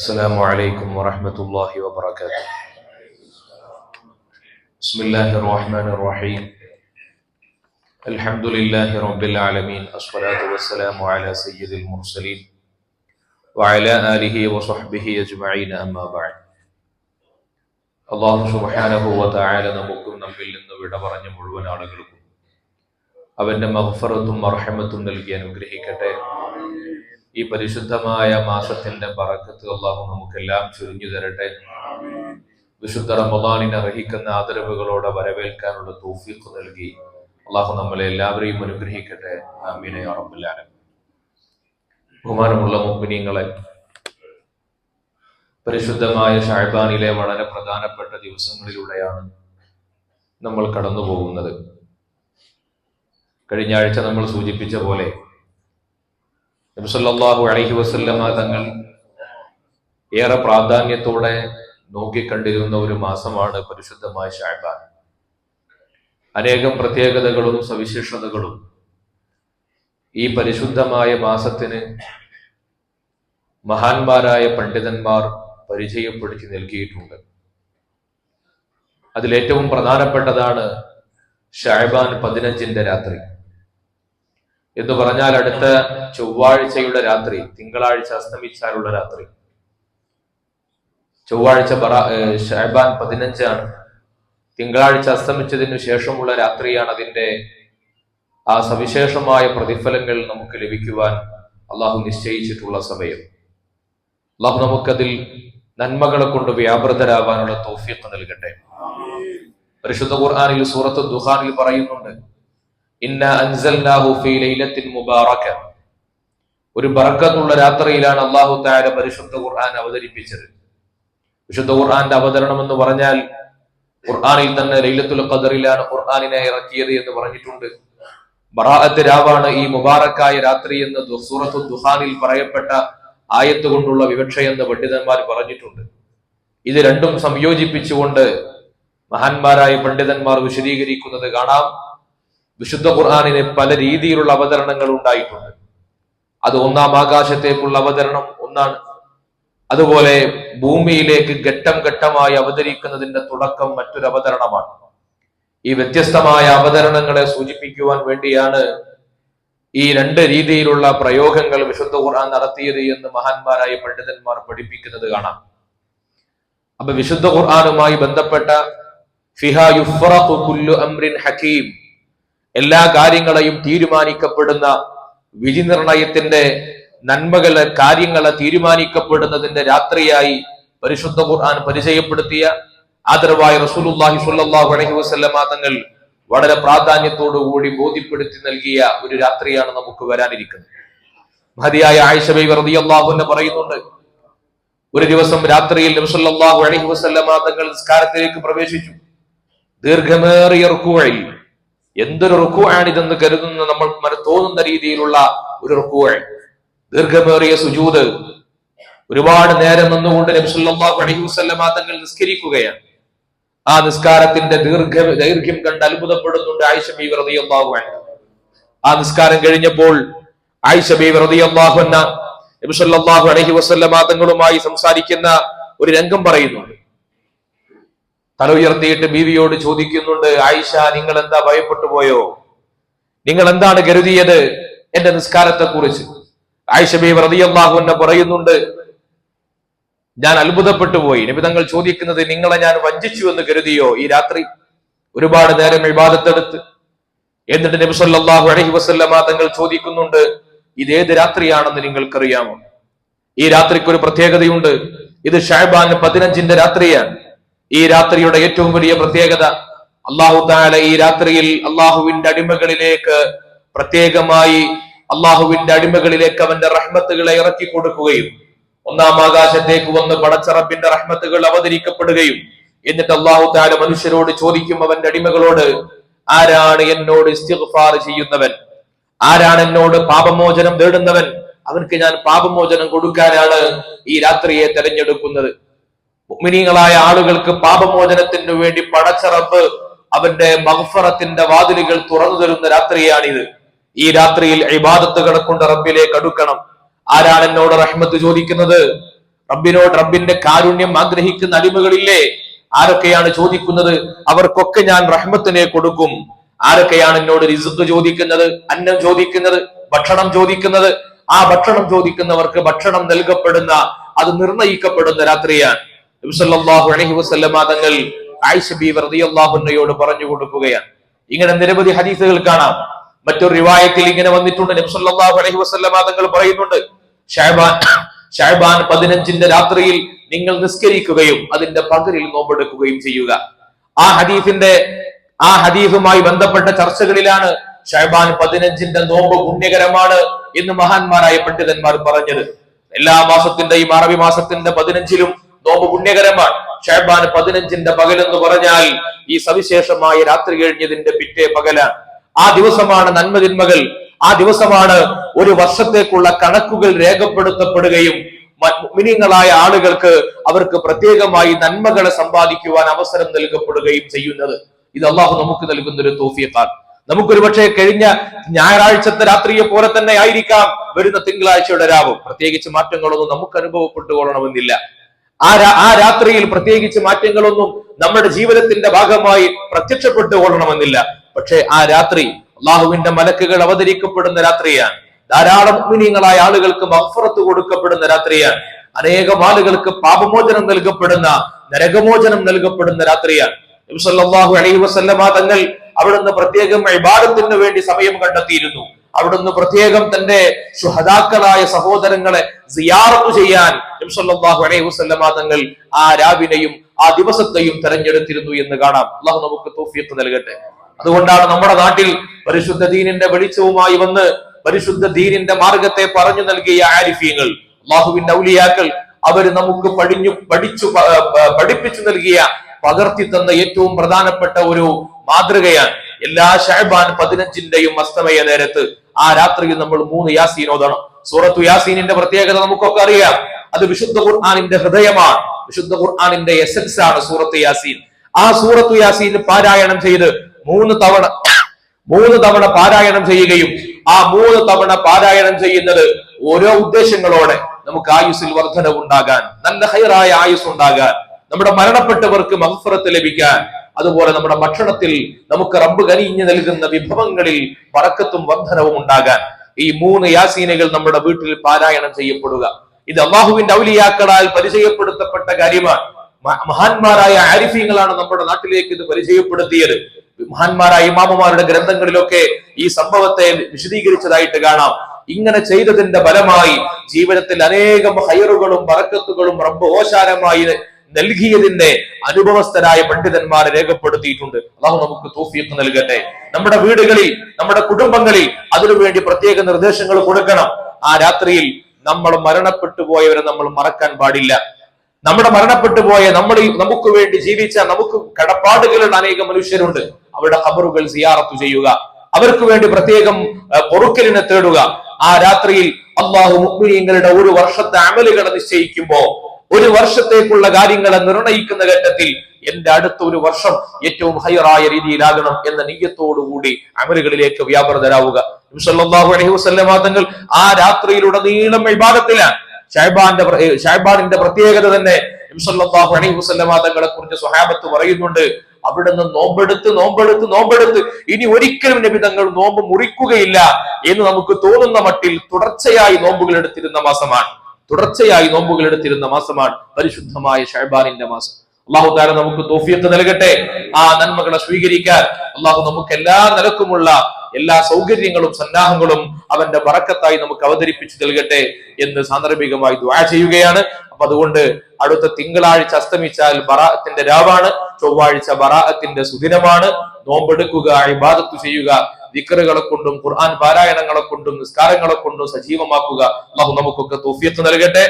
السلام عليكم ورحمة الله وبركاته. بسم الله الرحمن الرحيم. الحمد لله رب العالمين. الصلاة والسلام على سيد المرسلين وعلى آله وصحبه أجمعين. أما بعد. അല്ലാഹു സുബ്ഹാനഹു വ തആല നമുക്കും നമ്മിൽ നിന്ന് വിട പറഞ്ഞ മുഴുവൻ ആളുകൾക്കും അവന്റെ മഗ്ഫിറത്തും മർഹമത്തും നൽകി അനുഗ്രഹിക്കട്ടെ. ഈ പരിശുദ്ധമായ മാസത്തിന്റെ ബറക്കത്ത് അല്ലാഹു നമുക്കെല്ലാം ചൊരിഞ്ഞു തരട്ടെ. വിശുദ്ധ റമദാനിനെ അർഹിക്കുന്ന ആദരവുകളോടെ വരവേൽക്കാനുള്ള തൗഫീഖ് നൽകി അല്ലാഹു നമ്മളെ എല്ലാവരെയും അനുഗ്രഹിക്കട്ടെ. ആമീൻ യാ റബ്ബൽ ആലമീൻ. ബഹുമാനമുള്ള മുഅ്മിനീങ്ങളെ, പരിശുദ്ധമായ ശഅബാനിലെ വളരെ പ്രധാനപ്പെട്ട ദിവസങ്ങളിലൂടെയാണ് നമ്മൾ കടന്നു പോകുന്നത്. കഴിഞ്ഞ ആഴ്ച നമ്മൾ സൂചിപ്പിച്ച പോലെ നബി സല്ലല്ലാഹു അലൈഹി വസല്ലമ തങ്ങൾ ഏറെ പ്രാധാന്യത്തോടെ നോക്കിക്കണ്ടിരുന്ന ഒരു മാസമാണ് പരിശുദ്ധമായ ശഅബാൻ. അനേകം പ്രത്യേകതകളും സവിശേഷതകളും ഈ പരിശുദ്ധമായ മാസത്തിന് മഹാന്മാരായ പണ്ഡിതന്മാർ പരിചയപ്പെടുത്തി നൽകിയിട്ടുണ്ട്. അതിലേറ്റവും പ്രധാനപ്പെട്ടതാണ് ശഅബാൻ 15 രാത്രി എന്ന് പറഞ്ഞാൽ അടുത്ത ചൊവ്വാഴ്ചയുടെ രാത്രി, തിങ്കളാഴ്ച അസ്തമിച്ചാലുള്ള രാത്രി. ചൊവ്വാഴ്ച ശഅബാൻ 15 ആണ്. തിങ്കളാഴ്ച അസ്തമിച്ചതിനു ശേഷമുള്ള രാത്രിയാണ് അതിന്റെ ആ സവിശേഷമായ പ്രതിഫലങ്ങൾ നമുക്ക് ലഭിക്കുവാൻ അള്ളാഹു നിശ്ചയിച്ചിട്ടുള്ള സമയം. അള്ളാഹു നമുക്കതിൽ നന്മകളെ കൊണ്ട് വ്യാപൃതരാവാനുള്ള തൗഫീഖ് നൽകട്ടെ. പരിശുദ്ധ ഖുർആനിൽ സൂറത്ത് ദുഖാനിൽ പറയുന്നുണ്ട്, ഇന്നാ അൻസൽനാഹു ഫീ ലൈലത്തിൻ മുബാറക. ഒരു ബറക്കത്തുള്ള രാത്രിയിലാണ് അല്ലാഹു തആല പരിശുദ്ധ ഖുർആൻ അവതരിപ്പിച്ചത്. വിശുദ്ധ ഖുർആന്റെ അവതരണം എന്ന് പറഞ്ഞാൽ ഖുർആനിൽ തന്നെ ലൈലത്തുൽ ഖദറിലാണ് ഖുർആനിനെ ഇറക്കിയത് എന്ന് പറഞ്ഞിട്ടുണ്ട്. ബറാഅത്ത് രാവാണ് ഈ മുബാറക്കായ രാത്രി എന്ന് സൂറത്തു ദുഖാനിൽ പറയപ്പെട്ട ആയത്ത് കൊണ്ടുള്ള വിവക്ഷയെന്ന് പണ്ഡിതന്മാർ പറഞ്ഞിട്ടുണ്ട്. ഇത് രണ്ടും സംയോജിപ്പിച്ചുകൊണ്ട് മഹാന്മാരായ പണ്ഡിതന്മാർ വിശദീകരിക്കുന്നത് കാണാം. വിശുദ്ധ ഖുർആനിന് പല രീതിയിലുള്ള അവതരണങ്ങൾ ഉണ്ടായിട്ടുണ്ട്. അത് ഒന്നാം ആകാശത്തേക്കുള്ള അവതരണം ഒന്നാണ്. അതുപോലെ ഭൂമിയിലേക്ക് ഘട്ടം ഘട്ടമായി അവതരിക്കുന്നതിന്റെ തുടക്കം മറ്റൊരു അവതരണമാണ്. ഈ വ്യത്യസ്തമായ അവതരണങ്ങളെ സൂചിപ്പിക്കുവാൻ വേണ്ടിയാണ് ഈ രണ്ട് രീതിയിലുള്ള പ്രയോഗങ്ങൾ വിശുദ്ധ ഖുർആൻ നടത്തിയത് എന്ന് മഹാന്മാരായ പണ്ഡിതന്മാർ പഠിപ്പിക്കുന്നത് കാണാം. അപ്പൊ വിശുദ്ധ ഖുർആനുമായി ബന്ധപ്പെട്ട ഫിഹാ യുഫ്റഖു കുല്ലു അംറിൻ ഹകീം, എല്ലാ കാര്യങ്ങളെയും തീരുമാനിക്കപ്പെടുന്ന, വിധി നിർണയത്തിന്റെ നന്മകളെ കാര്യങ്ങളെ തീരുമാനിക്കപ്പെടുന്നതിന്റെ രാത്രിയായി പരിശുദ്ധ ഖുർആൻ പരിചയപ്പെടുത്തിയ ആദരവായ റസൂലുള്ളാഹി സ്വല്ലല്ലാഹു അലൈഹി വസല്ലമ തങ്ങൾ വളരെ പ്രാധാന്യത്തോടുകൂടി ബോധ്യപ്പെടുത്തി നൽകിയ ഒരു രാത്രിയാണ് നമുക്ക് വരാനിരിക്കുന്നത്. മഹദിയായ ആയിഷ ബീവി റളിയല്ലാഹു അൻഹ പറയുന്നുണ്ട്, ഒരു ദിവസം രാത്രിയിൽ നബി സല്ലല്ലാഹു അലൈഹി വസല്ലമ തങ്ങൾ നിസ്കാരത്തിലേക്ക് പ്രവേശിച്ചു. ദീർഘമേറിയ റുക്കൂഇൽ, എന്തൊരു റുക്കൂആണിതെന്ന് കരുതുന്ന നമ്മൾ തോന്നുന്ന രീതിയിലുള്ള ഒരു റുക്കൂഅ്, ദീർഘമേറിയ സുജൂദ്, ഒരുപാട് നേരം നിന്നുകൊണ്ട് നബി സല്ലല്ലാഹു അലൈഹി വസല്ലമ തങ്ങൾ നിസ്കരിക്കുകയാണ്. ആ നിസ്കാരത്തിന്റെ ദൈർഘ്യം കണ്ട് അത്ഭുതപ്പെടുന്നുണ്ട് ആയിഷ ബീവി റളിയല്ലാഹു അൻഹ. ആ നിസ്കാരം കഴിഞ്ഞപ്പോൾ ആയിഷ ബീവി റളിയല്ലാഹു അൻഹ നബി സല്ലല്ലാഹു അലൈഹി വസല്ലമ തങ്ങളുമായി സംസാരിക്കുന്ന ഒരു രംഗം പറയുന്നുണ്ട്. തല ഉയർത്തിയിട്ട് ബീവിയോട് ചോദിക്കുന്നുണ്ട്, ആയിഷ, നിങ്ങൾ എന്താ ഭയപ്പെട്ടു പോയോ? നിങ്ങൾ എന്താണ് കരുതിയത് എന്റെ നിസ്കാരത്തെ കുറിച്ച്? ആയിഷ ബീവി റളിയല്ലാഹു അൻഹ പറയുന്നുണ്ട്, ഞാൻ അത്ഭുതപ്പെട്ടു പോയി. നബി തങ്ങൾ ചോദിക്കുന്നത്, നിങ്ങളെ ഞാൻ വഞ്ചിച്ചു എന്ന് കരുതിയോ? ഈ രാത്രി ഒരുപാട് നേരം ഇബാദത്തെടുത്ത് എന്നിട്ട് നബി സല്ലല്ലാഹു അലൈഹി വസല്ലമ തങ്ങൾ ചോദിക്കുന്നുണ്ട്, ഇതേത് രാത്രിയാണെന്ന് നിങ്ങൾക്കറിയാമോ? ഈ രാത്രിക്ക് ഒരു പ്രത്യേകതയുണ്ട്. ഇത് ശഅബാൻ 15 രാത്രിയാണ്. ഈ രാത്രിയുടെ ഏറ്റവും വലിയ പ്രത്യേകത, അല്ലാഹു തആല ഈ രാത്രിയിൽ അള്ളാഹുവിന്റെ അടിമകളിലേക്ക് പ്രത്യേകമായി അവന്റെ റഹ്മത്തുകളെ ഇറക്കി കൊടുക്കുകയും ഒന്നാം ആകാശത്തേക്ക് വന്ന് പടച്ച റബ്ബിന്റെ റഹ്മത്തുകൾ അവതരിക്കപ്പെടുകയും എന്നിട്ട് അല്ലാഹു തആല മനുഷ്യരോട് ചോദിക്കും, അവന്റെ അടിമകളോട്, ആരാണ് എന്നോട് ഇസ്തിഗ്ഫാർ ചെയ്യുന്നവൻ? ആരാണ് എന്നോട് പാപമോചനം തേടുന്നവൻ? അവർക്ക് ഞാൻ പാപമോചനം കൊടുക്കാനാണ് ഈ രാത്രിയെ തെരഞ്ഞെടുക്കുന്നത്. മുഅ്മിനീങ്ങളായ ആളുകൾക്ക് പാപമോചനത്തിന് വേണ്ടി പടച്ച റബ്ബ് അവന്റെ മഗ്ഫിറത്തിന്റെ വാതിലുകൾ തുറന്നു തരുന്ന രാത്രിയാണിത്. ഈ രാത്രിയിൽ ഇബാദത്തുകളെ കൊണ്ട് റബ്ബിലേക്ക് അടുക്കണം. ആരാണ് എന്നോട് റഹ്മത്ത് ചോദിക്കുന്നത്? റബ്ബിന്റെ കാരുണ്യം ആഗ്രഹിക്കുന്ന അടിമകളില്ലേ? ആരൊക്കെയാണ് ചോദിക്കുന്നത്? അവർക്കൊക്കെ ഞാൻ റഹ്മത്തിനെ കൊടുക്കും. ആരൊക്കെയാണ് എന്നോട് റിസ്ക് ചോദിക്കുന്നത്, അന്നം ചോദിക്കുന്നത്, ഭക്ഷണം ചോദിക്കുന്നത്? ആ ഭക്ഷണം ചോദിക്കുന്നവർക്ക് ഭക്ഷണം നൽകപ്പെടുന്ന, അത് നിർണയിക്കപ്പെടുന്ന രാത്രിയാണ്. നബി സല്ലല്ലാഹു അലൈഹി വസല്ലമ തങ്ങൾ ആയിഷ ബീവി റളിയല്ലാഹു അൻഹയോട് പറഞ്ഞു കൊടുക്കുകയാണ്. ഇങ്ങനെ നിരവധി ഹദീസുകൾ കാണാം. മറ്റൊരു റിവായത്തിൽ ഇങ്ങനെ വന്നിട്ടുണ്ട്. നബി സല്ലല്ലാഹു അലൈഹി വസല്ലമ തങ്ങൾ പറയുന്നുണ്ട്, ശഅബാൻ 15ന്റെ രാത്രിയിൽ നിങ്ങൾ നിസ്കരിക്കുകയും അതിന്റെ പകലിൽ നോമ്പെടുക്കുകയും ചെയ്യുക. ആ ഹദീസുമായി ബന്ധപ്പെട്ട ചർച്ചകളിലാണ് ശഅബാൻ 15ന്റെ നോമ്പ് പുണ്യകരമാണ് എന്ന് മഹാന്മാരായ പണ്ഡിതന്മാർ പറഞ്ഞത്. എല്ലാ മാസത്തിന്റെയും അറബി മാസത്തിന്റെ 15ലും നോമ്പ് പുണ്യകരമാണ്. ശഅബാൻ 15ന്റെ പകൽ എന്ന് പറഞ്ഞാൽ ഈ സവിശേഷമായ രാത്രി കഴിഞ്ഞതിന്റെ പിറ്റേ പകലാണ്. ആ ദിവസമാണ് നന്മതിന്മകൾ, ആ ദിവസമാണ് ഒരു വർഷത്തേക്കുള്ള കണക്കുകൾ രേഖപ്പെടുത്തപ്പെടുകയും മുഅ്മിനീങ്ങളായ ആളുകൾക്ക് അവർക്ക് പ്രത്യേകമായി നന്മകളെ സമ്പാദിക്കുവാൻ അവസരം നൽകപ്പെടുകയും ചെയ്യുന്നത്. ഇത് അള്ളാഹു നമുക്ക് നൽകുന്ന ഒരു തൗഫീഖാണ്. നമുക്കൊരു പക്ഷേ കഴിഞ്ഞ ഞായറാഴ്ചത്തെ രാത്രിയെ പോലെ തന്നെ ആയിരിക്കാം വരുന്ന തിങ്കളാഴ്ചയുടെ രാവും. പ്രത്യേകിച്ച് മാറ്റങ്ങളൊന്നും നമുക്ക് അനുഭവപ്പെട്ടുകൊള്ളണമെന്നില്ല. ആ രാത്രിയിൽ പ്രത്യേകിച്ച് മാറ്റങ്ങളൊന്നും നമ്മുടെ ജീവിതത്തിന്റെ ഭാഗമായി പ്രത്യക്ഷപ്പെട്ടുകൊള്ളണമെന്നില്ല. പക്ഷെ ആ രാത്രി അള്ളാഹുവിന്റെ മലക്കുകൾ അവതരിക്കപ്പെടുന്ന രാത്രിയാണ്. ധാരാളം മുഅ്മിനീങ്ങളായ ആളുകൾക്ക് മഗ്ഫിറത്ത് കൊടുക്കപ്പെടുന്ന രാത്രിയാണ്. അനേകം ആളുകൾക്ക് പാപമോചനം നൽകപ്പെടുന്ന, നരകമോചനം നൽകപ്പെടുന്ന രാത്രിയാണ്. നബി സല്ലല്ലാഹു അലൈഹി വസല്ലമ തങ്ങൾ അവിടുന്ന് പ്രത്യേകം ഇബാദത്തിന് വേണ്ടി സമയം കണ്ടെത്തിയിരുന്നു. അവിടുന്ന് പ്രത്യേകം തന്റെ ശുഹദാക്കളായ സഹോദരങ്ങളെ സിയാറത്ത് ചെയ്യാൻ നബി സല്ലല്ലാഹു അലൈഹി വസല്ലമ തങ്ങൾ ആ രാവിനെയും ആ ദിവസത്തെയും തെരഞ്ഞെടുത്തിരുന്നു എന്ന് കാണാം. അള്ളാഹു നമുക്ക് തൗഫീഖ് നൽകട്ടെ. അതുകൊണ്ടാണ് നമ്മുടെ നാട്ടിൽ പരിശുദ്ധ ദീനിന്റെ വെളിച്ചവുമായി വന്ന് പരിശുദ്ധ ദീനിന്റെ മാർഗത്തെ പറഞ്ഞു നൽകിയ ആരിഫീങ്ങൾ, അള്ളാഹുവിന്റെ ഔലിയാക്കൾ, അവര് നമുക്ക് പഠിപ്പിച്ചു നൽകിയ, പകർത്തി തന്ന ഏറ്റവും പ്രധാനപ്പെട്ട ഒരു മാതൃകയാണ്. എല്ലാ ശഅബാൻ 15ന്റെയും അസ്തമയ നേരത്ത് ആ രാത്രിയിൽ നമ്മൾ 3 യാസീൻ ഓതണം. സൂറത്തു യാസീനിന്റെ പ്രത്യേകത നമുക്കൊക്കെ അറിയാം. അത് വിശുദ്ധ ഖുർആനിന്റെ ഹൃദയമാണ്, വിശുദ്ധ ഖുർആനിന്റെ എസൻസ് ആണ് സൂറത്തു യാസീൻ. ആ സൂറത്തു യാസീൻ പാരായണം ചെയ്ത് 3 തവണ പാരായണം ചെയ്യുകയും ആ 3 തവണ പാരായണം ചെയ്യുന്നത് ഓരോ ഉദ്ദേശങ്ങളോടെ നമുക്ക് ആയുസ്സിൽ വർധനവുണ്ടാകാൻ, നല്ല ഹൈറായ ആയുസ് ഉണ്ടാകാൻ, നമ്മുടെ മരണപ്പെട്ടവർക്ക് മഗ്ഫിറത്ത് ലഭിക്കാൻ, അതുപോലെ നമ്മുടെ ഭക്ഷണത്തിൽ നമുക്ക് റബ്ബ് കനിഞ്ഞു നൽകുന്ന വിഭവങ്ങളിൽ ബറക്കത്തും വർധനവും ഉണ്ടാകാൻ ഈ 3 യാസീനുകൾ നമ്മുടെ വീട്ടിൽ പാരായണം ചെയ്യപ്പെടുക. ഇത് അള്ളാഹുവിന്റെ ഔലിയാക്കളാൽ പരിചയപ്പെടുത്തപ്പെട്ട കാര്യമാണ്. മഹാന്മാരായ ആരിഫീങ്ങളാണ് നമ്മുടെ നാട്ടിലേക്ക് ഇത് പരിചയപ്പെടുത്തിയത്. മഹാന്മാരായ ഇമാമുമാരുടെ ഗ്രന്ഥങ്ങളിലൊക്കെ ഈ സംഭവത്തെ വിശദീകരിച്ചതായിട്ട് കാണാം. ഇങ്ങനെ ചെയ്തതിന്റെ ഫലമായി ജീവിതത്തിൽ അനേകം ഹൈറുകളും ബറക്കത്തുകളും റബ്ബ് ഓശാരമായി നൽകിയതിന്റെ അനുഭവസ്ഥരായ പണ്ഡിതന്മാർ രേഖപ്പെടുത്തിയിട്ടുണ്ട്. അല്ലാഹു നമുക്ക് തൗഫീഖ് നൽകട്ടെ. നമ്മുടെ വീടുകളിൽ, നമ്മുടെ കുടുംബങ്ങളിൽ അതിനുവേണ്ടി പ്രത്യേക നിർദ്ദേശങ്ങൾ കൊടുക്കണം. ആ രാത്രിയിൽ നമ്മൾ മരണപ്പെട്ടു പോയവരെ നമ്മൾ മറക്കാൻ പാടില്ല. നമ്മുടെ മരണപ്പെട്ടു പോയ നമുക്ക് വേണ്ടി ജീവിച്ച, നമുക്ക് കടപ്പാടുകളുടെ അനേകം മനുഷ്യരുണ്ട്. അവരുടെ ഖബറുകൾ സിയാറത്ത് ചെയ്യുക, അവർക്ക് വേണ്ടി പ്രത്യേകം പൊറുക്കലിനെ തേടുക. ആ രാത്രിയിൽ അള്ളാഹു മുഅ്മിനീങ്ങളുടെ ഒരു വർഷത്തെ അമലുകളെ നിശ്ചയിക്കുമ്പോ, ഒരു വർഷത്തേക്കുള്ള കാര്യങ്ങളെ നിർണയിക്കുന്ന ഘട്ടത്തിൽ എന്റെ അടുത്ത ഒരു വർഷം ഏറ്റവും ഹൈറായ രീതിയിലാകണം എന്ന നിയ്യത്തോടുകൂടി അമലുകളിലേക്ക് വ്യാപൃതരാവുക. നബി സല്ലല്ലാഹു അലൈഹി വസല്ലമ തങ്ങൾ ആ രാത്രിയിലുടനീളം ഇബാദത്തിലാണ്. ശഅബാനിന്റെ പ്രത്യേകത തന്നെ നബി സല്ലല്ലാഹു അലൈഹി വസല്ലമ തങ്ങളെ കുറിച്ച് സ്വഹാബത്ത് പറയുന്നുണ്ട്. അവിടുന്ന് നോമ്പെടുത്ത് ഇനി ഒരിക്കലും നബി തങ്ങൾ നോമ്പ് മുറിക്കുകയില്ല എന്ന് നമുക്ക് തോന്നുന്ന മട്ടിൽ തുടർച്ചയായി നോമ്പുകൾ എടുത്തിരുന്ന മാസമാണ് പരിശുദ്ധമായ ശഅബാനിന്റെ മാസം. അള്ളാഹു തആല നമുക്ക് തൗഫീഖ് നൽകട്ടെ. ആ നന്മകളെ സ്വീകരിക്കാൻ അള്ളാഹു നമുക്ക് എല്ലാ നിലക്കുമുള്ള എല്ലാ സൗകര്യങ്ങളും സന്നാഹങ്ങളും അവന്റെ ബറക്കത്തായി നമുക്ക് അവതരിപ്പിച്ചു നൽകട്ടെ എന്ന് സാന്ദർഭികമായി ദുആ ചെയ്യുകയാണ്. അപ്പൊ അതുകൊണ്ട് അടുത്ത തിങ്കളാഴ്ച അസ്തമിച്ചാൽ ബറാഅത്തിന്റെ രാവാണ്, ചൊവ്വാഴ്ച ബറാഅത്തിന്റെ സുദിനമാണ്. നോമ്പെടുക്കുക, ഇബാദത്ത് ചെയ്യുക, ദിക്റുകളെ കൊണ്ടും ഖുർആൻ പാരായണങ്ങളെ കൊണ്ടും നിസ്കാരങ്ങളെ കൊണ്ടും സജീവമാക്കുക. അല്ലാഹു നമുക്കൊക്കെ തൗഫീഖ് നൽകട്ടെ.